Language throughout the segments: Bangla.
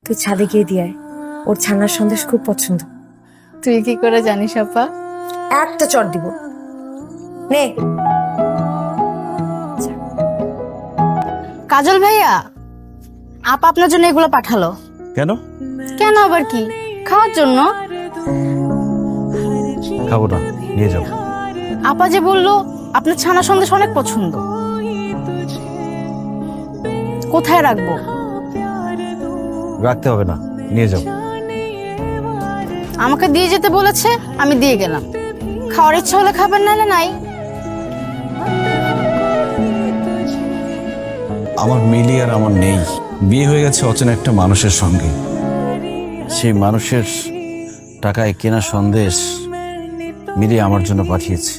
তুই ছাদে গিয়ে দিয়ে আয়, ওর ছানার সন্দেশ খুব পছন্দ। তুই কি করে জানিস আপা? একটা চট দিব, নে। কাজল ভাইয়া, আপা আপনার জন্য এগুলো পাঠালো। কেন? কেন আবার কি? খাওয়ার জন্য। খাবো না, নিয়ে যাও। আপা যে বললো আপনার ছানা সন্দেশ অনেক পছন্দ। কোথায় রাখবো? রাখতে হবে না, নিয়ে যাও। আমাকে দিয়ে যেতে বলেছে, আমি দিয়ে গেলাম। খাওয়ার ইচ্ছা হলে খাবেন, নাহলে নাই। আমার মিলি আর আমার নেই, বিয়ে হয়ে গেছে অচেনা একটা মানুষের সঙ্গে। সেই মানুষের টাকায় কেনা সন্দেশ মিলি আমার জন্য পাঠিয়েছে।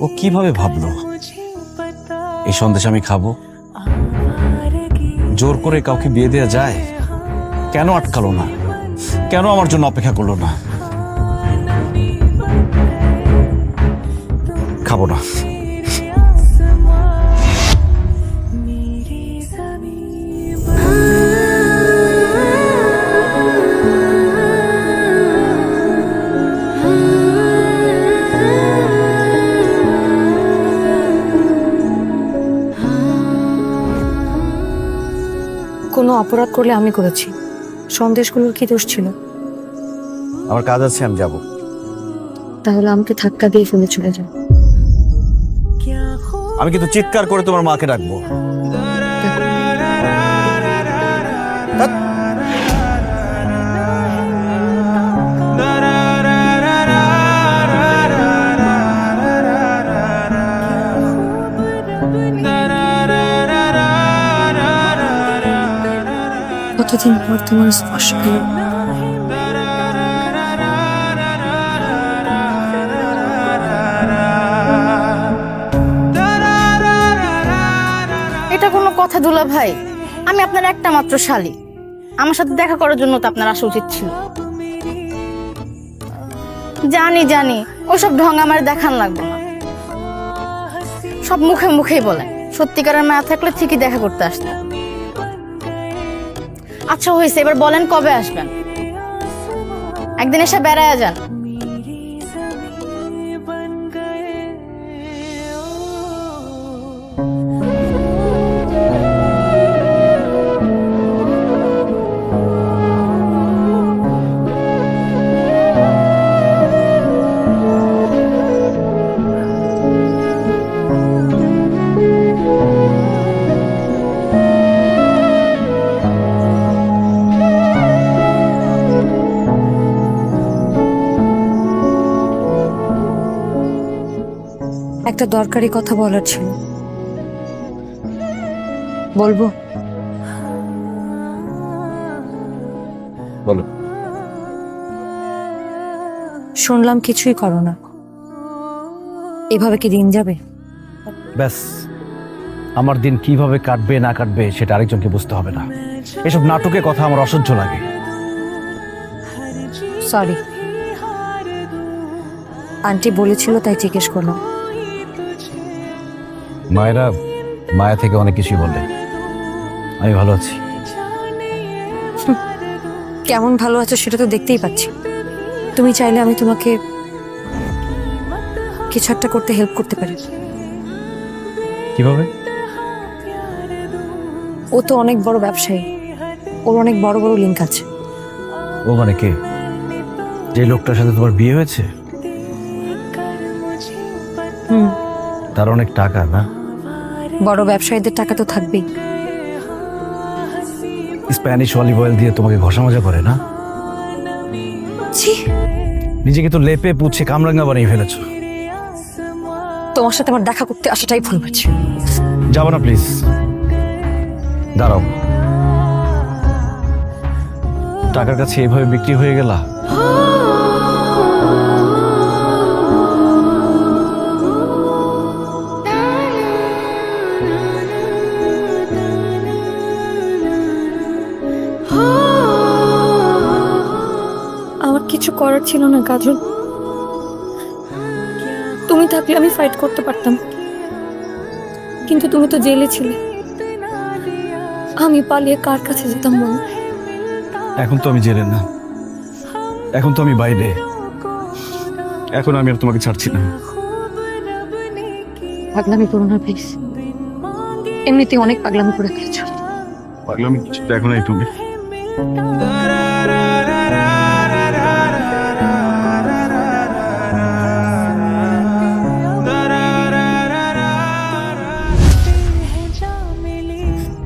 ও কিভাবে ভাবলো এই সন্দেশ আমি খাবো? জোর করে কাউকে বিয়ে দেওয়া যায়? কেন আটকালো না? কেন আমার জন্য অপেক্ষা করলো না? খাবো না। কোনো অপরাধ করলে আমি করেছি, সন্দেশগুলোর কি দোষ ছিল? আমার কাজ আছে, আমি যাব। তাহলে আমাকে ধাক্কা দিয়ে ফেলে চলে যাও। আমি কিন্তু চিৎকার করে তোমার মাকে ডাকবো। কতদিন পর তোমার স্পর্শ পেলাম। এটা কোনো কথা দুলা ভাই? আমি আপনার একটা মাত্র শালী, আমার সাথে দেখা করার জন্য তো আপনার আসা উচিত ছিল। জানি জানি, ওসব ঢং আমার দেখান লাগবে না। সব মুখে মুখেই বলেন, সত্যিকারের মায়া থাকলে ঠিকই দেখা করতে আসতেন। আচ্ছা হয়েছে, এবার বলেন কবে আসবেন? একদিন এসে বেড়ায় যান। একটা দরকারি কথা বলার ছিল, বলবো? বলো। শুনলাম কিছুই করো না, এভাবে কি দিন যাবে? ব্যাস, আমার দিন কিভাবে কাটবে না কাটবে সেটা আরেকজনকে বুঝতে হবে না। এসব নাটকের কথা আমার অসহ্য লাগে। সরি, আন্টি বলেছিল তাই জিজ্ঞেস করলাম। মায়েরা মায়া থেকে অনেক কিছুই বলে। আমি ভালো আছি। কেমন ভালো আছো সেটা তো দেখতেই পাচ্ছি। তুমি চাইলে আমি তোমাকে কিছু একটা করতে হেল্প করতে পারি। কিভাবে? ও তো অনেক বড় ব্যবসায়ী, ওর অনেক বড় বড় লিঙ্ক আছে। ও মানে কে? যে লোকটার সাথে তোমার বিয়ে হয়েছে? হুম, তার অনেক টাকা না? বড় ব্যবসায়ীদের টাকা তো থাকবেই। স্প্যানিশ অলিভ অয়েল দিয়ে তোমাকে ঘষা মাজা করে না? ছি, নিজেকে তো লেপে পুছে কামরাঙ্গা বানিয়ে ফেলেছো। তোমার সাথে আমার দেখা করতে আসাটাই ভুল হয়েছে। যাবো না প্লিজ, দাঁড়াও। টাকার কাছে এভাবে বিক্রি হয়ে গেলা? আমার কিছু করার ছিল না কাজল, তুমি থাকলে আমি ফাইট করতে পারতাম, কিন্তু তুমি তো জেলে ছিলে। আমি পালিয়ে কার কাছে যেতাম বলো? এখন তো আমি জেলে না, এখন তো আমি বাইরে, এখন আমি আর তোমাকে ছাড়ছি না। পাগলামি করো না প্লিজ, এমনিতে অনেক পাগলামি করে ফেলেছো। পাগলামি কিছু তো এখন এই তুমি।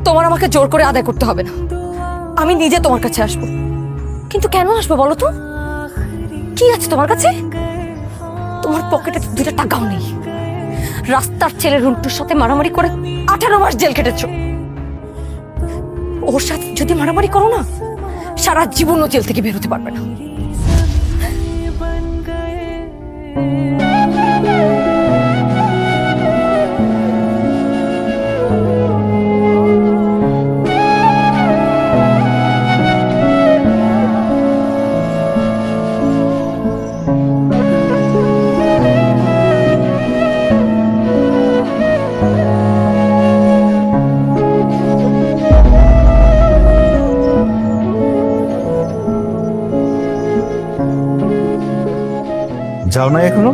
তোমার আমাকে জোর করে আদায় করতে হবে না, আমি নিজে তোমার কাছে আসবো। কিন্তু কেন আসবো বলো তো? কি আছে তোমার কাছে? তোমার পকেটে তো 2টা টাকাও নেই। রাস্তার ছেলে রুন্টুর সাথে মারামারি করে 18 মাস জেল কেটেছো। ওর সাথে যদি মারামারি করো না, সারা জীবনও জেল থেকে বেরোতে পারবে না। যাও না এখনো?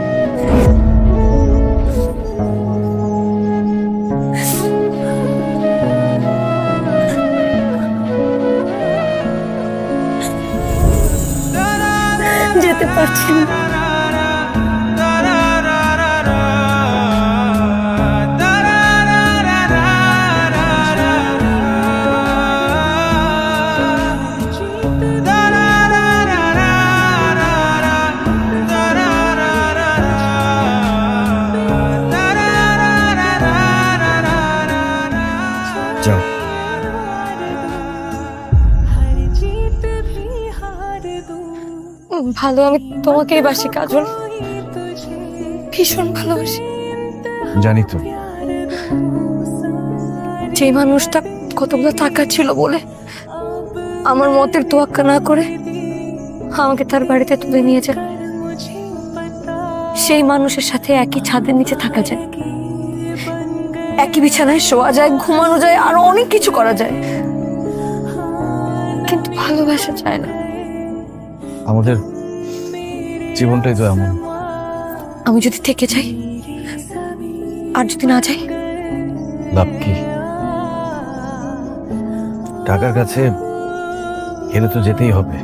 যেতে পারছি না। যাও। ভালো, আমি তোমাকেই বাসি কাজল, ভীষণ ভালোবাসি। জানি তো। যে মানুষটা কতগুলো টাকা ছিল বলে আমার মতের তোয়াক্কা না করে আমাকে তার বাড়িতে তুলে নিয়ে যায়, সেই মানুষের সাথে একই ছাদের নিচে থাকা যায়, একই বিছানায় শোয়া যায়, ঘুমানো যায়, আরো অনেক কিছু করা যায়, কিন্তু ভালোবাসা যায় না। আমাদের জীবনটাই তো এমন। আমি যদি থেকে যাই আর যদি না যাই, লাভ কি? টাকার কাছে হেরে তো যেতেই হবে।